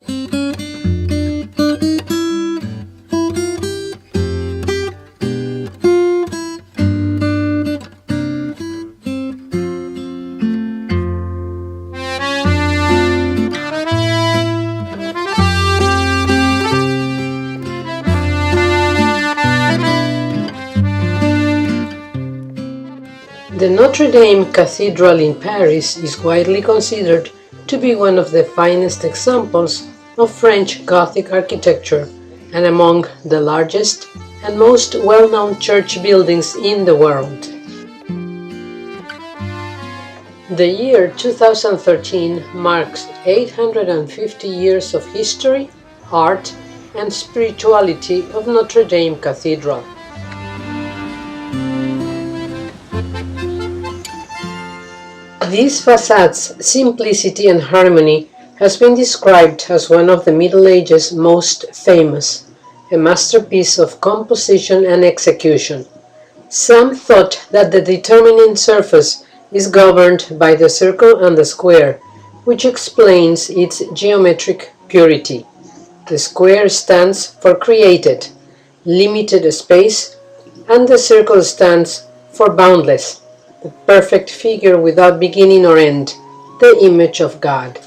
The Notre Dame Cathedral in Paris is widely considered to be one of the finest examples of French Gothic architecture and among the largest and most well-known church buildings in the world. The year 2013 marks 850 years of history, art, and spirituality of Notre Dame Cathedral. This facade's simplicity and harmony has been described as one of the Middle Ages' most famous, a masterpiece of composition and execution. Some thought that the determining surface is governed by the circle and the square, which explains its geometric purity. The square stands for created, limited space, and the circle stands for boundless, the perfect figure without beginning or end, the image of God.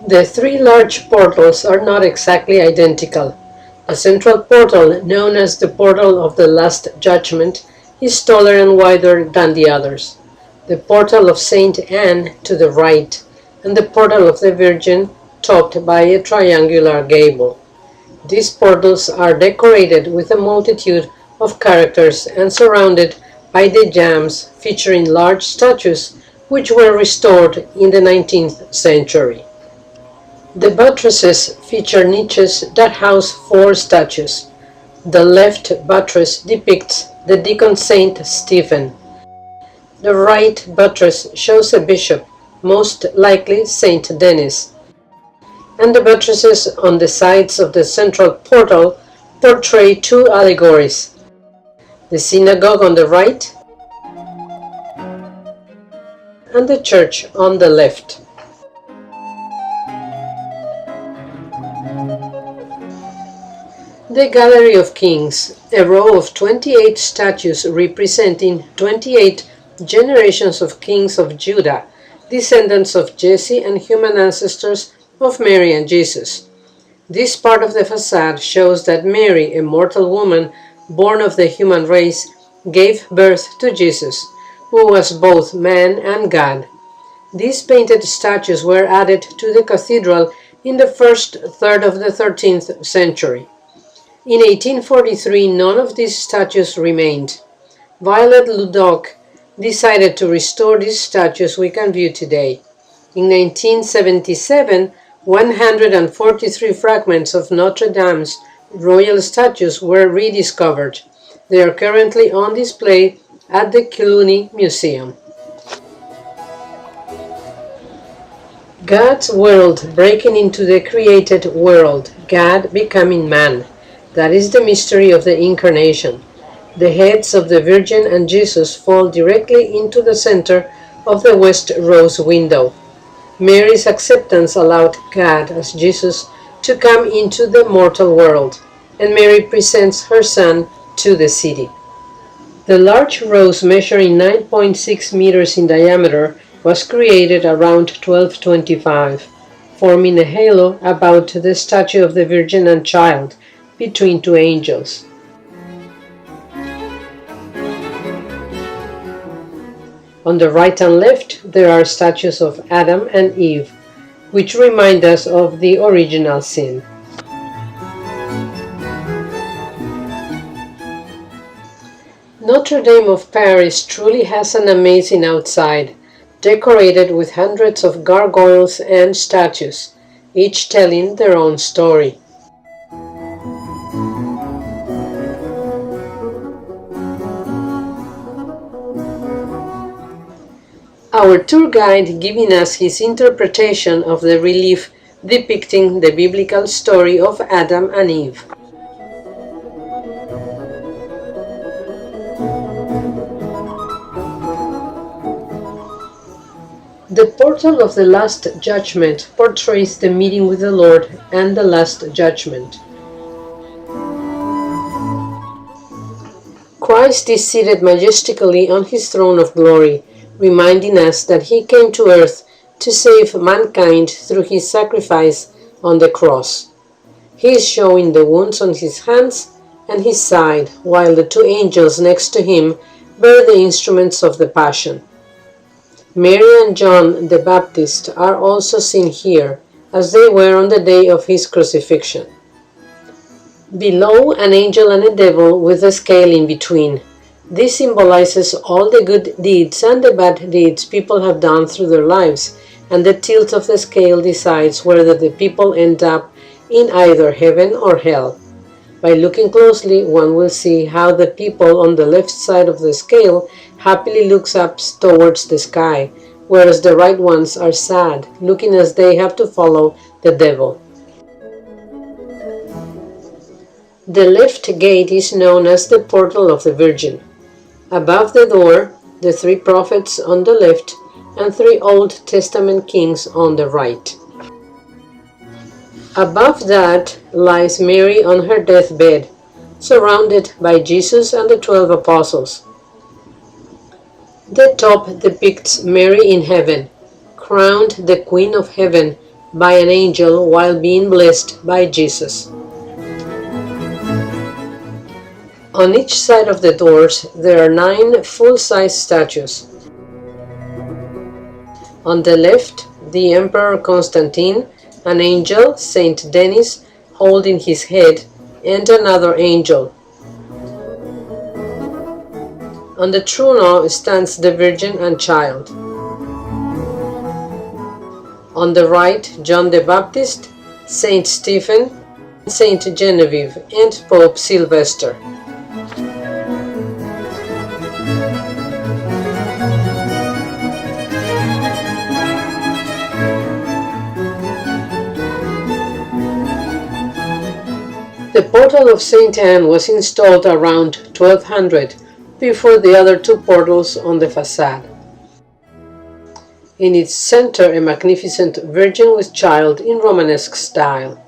The three large portals are not exactly identical. The central portal, known as the Portal of the Last Judgment, is taller and wider than the others. The Portal of Saint Anne to the right, and the Portal of the Virgin, topped by a triangular gable. These portals are decorated with a multitude of characters and surrounded by the jambs featuring large statues which were restored in the 19th century. The buttresses feature niches that house four statues. The left buttress depicts the deacon Saint Stephen. The right buttress shows a bishop, most likely Saint Denis. And the buttresses on the sides of the central portal portray two allegories: the synagogue on the right and the church on the left. The Gallery of Kings, a row of 28 statues representing 28 generations of kings of Judah, descendants of Jesse and human ancestors of Mary and Jesus. This part of the facade shows that Mary, a mortal woman born of the human race, gave birth to Jesus, who was both man and God. These painted statues were added to the cathedral in the first third of the 13th century. In 1843, none of these statues remained. Violet Ludoc decided to restore these statues we can view today. In 1977, 143 fragments of Notre Dame's royal statues were rediscovered. They are currently on display at the Cluny Museum. God's world breaking into the created world, God becoming man. That is the mystery of the Incarnation. The heads of the Virgin and Jesus fall directly into the center of the west rose window. Mary's acceptance allowed God as Jesus to come into the mortal world, and Mary presents her son to the city. The large rose, measuring 9.6 meters in diameter, was created around 1225, forming a halo about the statue of the Virgin and Child between two angels. On the right and left, there are statues of Adam and Eve, which remind us of the original sin. Notre Dame of Paris truly has an amazing outside, decorated with hundreds of gargoyles and statues, each telling their own story. Our tour guide giving us his interpretation of the relief depicting the biblical story of Adam and Eve. The portal of the Last Judgment portrays the meeting with the Lord and the Last Judgment. Christ is seated majestically on his throne of glory, reminding us that he came to earth to save mankind through his sacrifice on the cross. He is showing the wounds on his hands and his side, while the two angels next to him bear the instruments of the Passion. Mary and John the Baptist are also seen here, as they were on the day of his crucifixion. Below, an angel and a devil with a scale in between. This symbolizes all the good deeds and the bad deeds people have done through their lives, and the tilt of the scale decides whether the people end up in either heaven or hell. By looking closely, one will see how the people on the left side of the scale happily looks up towards the sky, whereas the right ones are sad, looking as they have to follow the devil. The left gate is known as the Portal of the Virgin. Above the door, the three prophets on the left and three Old Testament kings on the right. Above that lies Mary on her deathbed, surrounded by Jesus and the 12 apostles. The top depicts Mary in heaven, crowned the Queen of Heaven by an angel while being blessed by Jesus. On each side of the doors there are 9 full-size statues. On the left, the Emperor Constantine, an angel, Saint Denis, holding his head, and another angel. On the trono stands the Virgin and Child. On the right, John the Baptist, Saint Stephen, Saint Genevieve, and Pope Sylvester. The portal of St. Anne was installed around 1200, before the other 2 portals on the facade. In its center, a magnificent Virgin with Child in Romanesque style.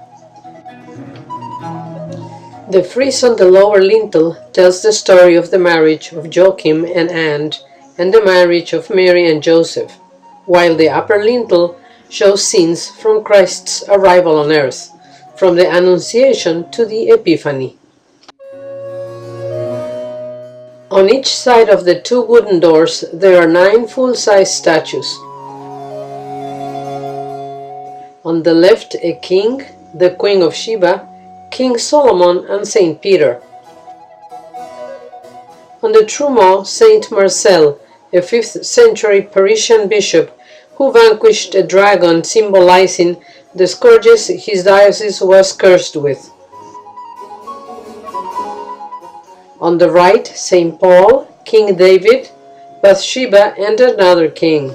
The frieze on the lower lintel tells the story of the marriage of Joachim and Anne and the marriage of Mary and Joseph, while the upper lintel shows scenes from Christ's arrival on earth, from the Annunciation to the Epiphany. On each side of the 2 wooden doors there are 9 full-size statues. On the left, a king, the Queen of Sheba, King Solomon, and Saint Peter. On the trumeau, Saint Marcel, a 5th century Parisian bishop who vanquished a dragon symbolizing the scourges his diocese was cursed with. On the right, St. Paul, King David, Bathsheba, and another king.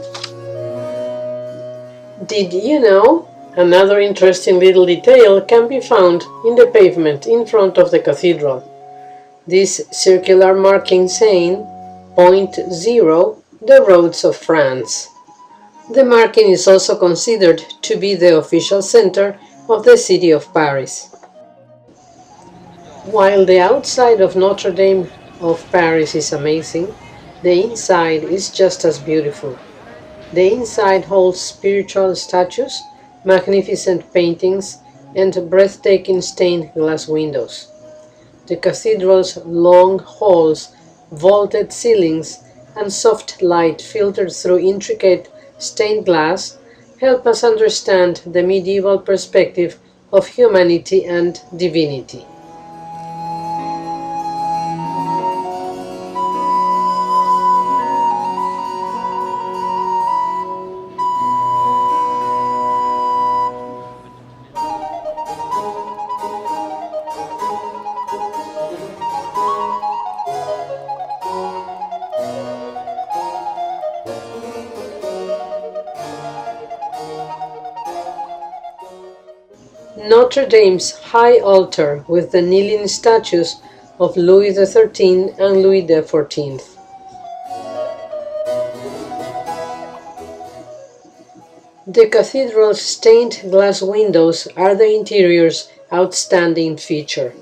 Did you know? Another interesting little detail can be found in the pavement in front of the cathedral. This circular marking saying, Point 0, the roads of France. The marking is also considered to be the official center of the city of Paris. While the outside of Notre Dame of Paris is amazing, the inside is just as beautiful. The inside holds spiritual statues, magnificent paintings, and breathtaking stained glass windows. The cathedral's long halls, vaulted ceilings, and soft light filtered through intricate stained glass help us understand the medieval perspective of humanity and divinity. Notre Dame's high altar with the kneeling statues of Louis XIII and Louis XIV. The cathedral's stained glass windows are the interior's outstanding feature.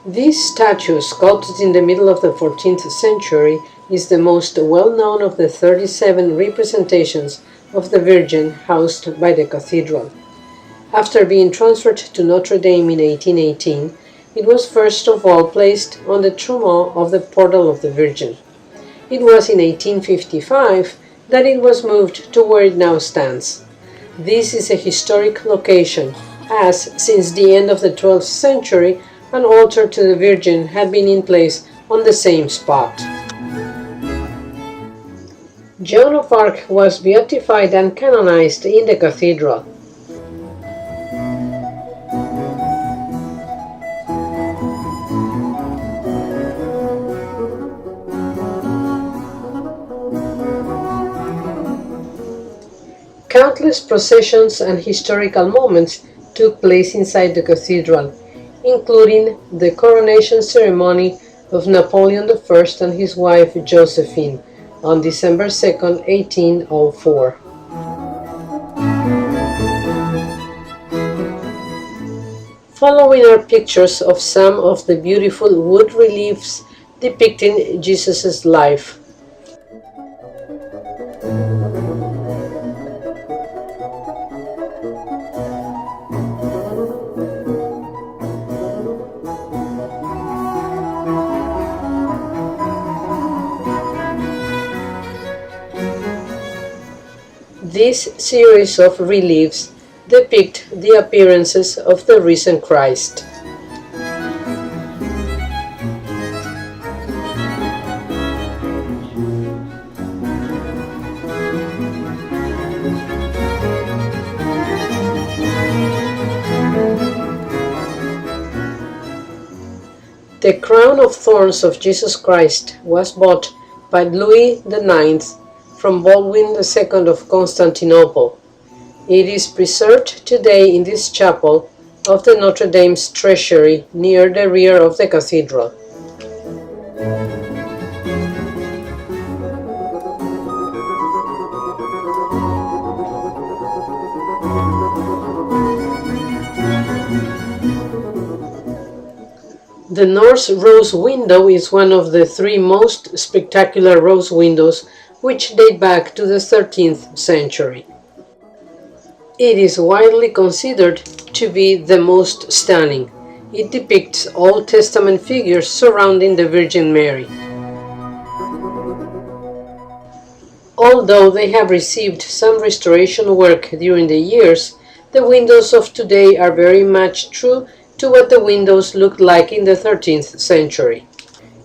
This statue, sculpted in the middle of the 14th century, is the most well-known of the 37 representations of the Virgin housed by the cathedral. After being transferred to Notre Dame in 1818, it was first of all placed on the trumeau of the Portal of the Virgin. It was in 1855 that it was moved to where it now stands. This is a historic location, as since the end of the 12th century, an altar to the Virgin had been in place on the same spot. Joan of Arc was beatified and canonized in the cathedral. Countless processions and historical moments took place inside the cathedral, including the coronation ceremony of Napoleon I and his wife Josephine on December 2, 1804. Following are pictures of some of the beautiful wood reliefs depicting Jesus' life. This series of reliefs depict the appearances of the risen Christ. The crown of thorns of Jesus Christ was bought by Louis IX from Baldwin II of Constantinople. It is preserved today in this chapel of the Notre Dame's treasury near the rear of the cathedral. The north rose window is one of the three most spectacular rose windows which date back to the 13th century. It is widely considered to be the most stunning. It depicts Old Testament figures surrounding the Virgin Mary. Although they have received some restoration work during the years, the windows of today are very much true to what the windows looked like in the 13th century.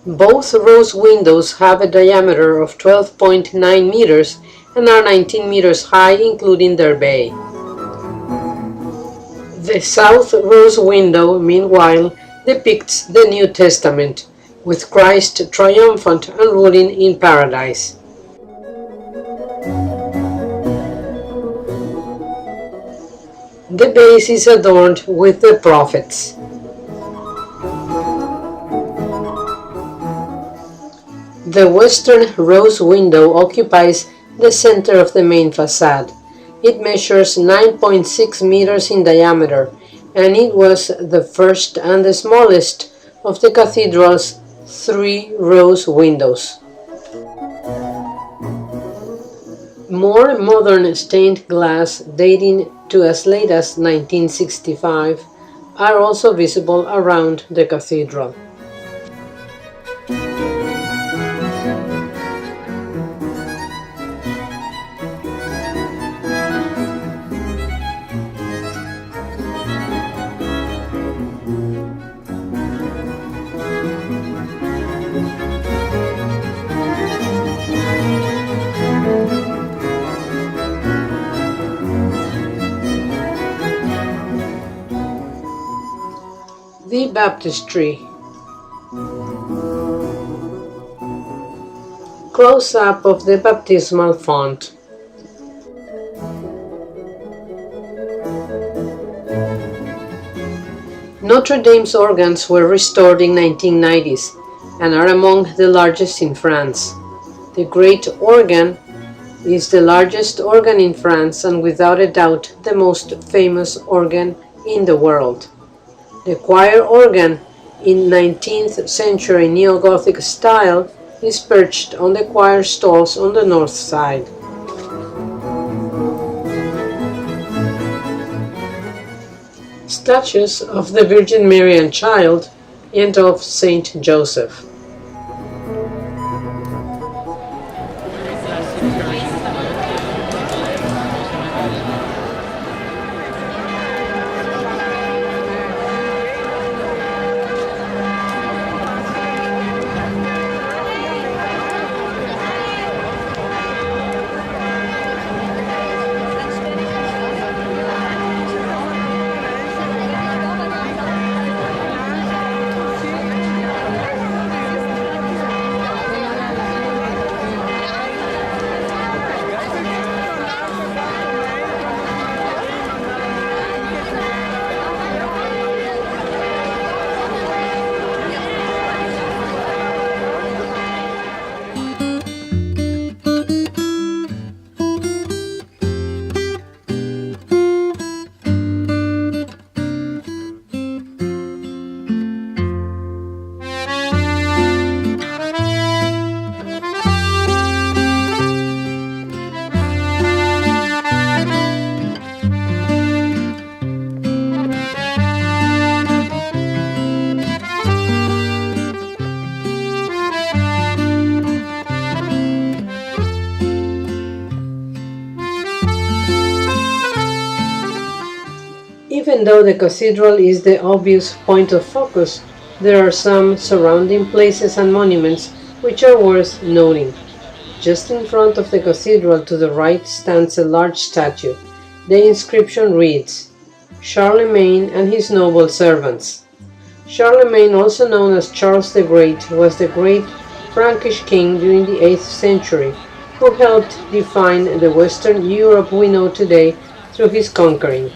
Both rose windows have a diameter of 12.9 meters and are 19 meters high, including their bay. The south rose window, meanwhile, depicts the New Testament, with Christ triumphant and ruling in paradise. The base is adorned with the prophets. The western rose window occupies the center of the main facade. It measures 9.6 meters in diameter, and it was the first and the smallest of the cathedral's three rose windows. More modern stained glass dating to as late as 1965 are also visible around the cathedral. The baptistry. Close-up of the baptismal font. Notre Dame's organs were restored in 1990s and are among the largest in France. The Great Organ is the largest organ in France and without a doubt the most famous organ in the world. The choir organ, in 19th century neo-Gothic style, is perched on the choir stalls on the north side. Statues of the Virgin Mary and Child and of Saint Joseph. Even though the cathedral is the obvious point of focus, there are some surrounding places and monuments which are worth noting. Just in front of the cathedral to the right stands a large statue. The inscription reads, Charlemagne and his noble servants. Charlemagne, also known as Charles the Great, was the great Frankish king during the 8th century, who helped define the Western Europe we know today through his conquering.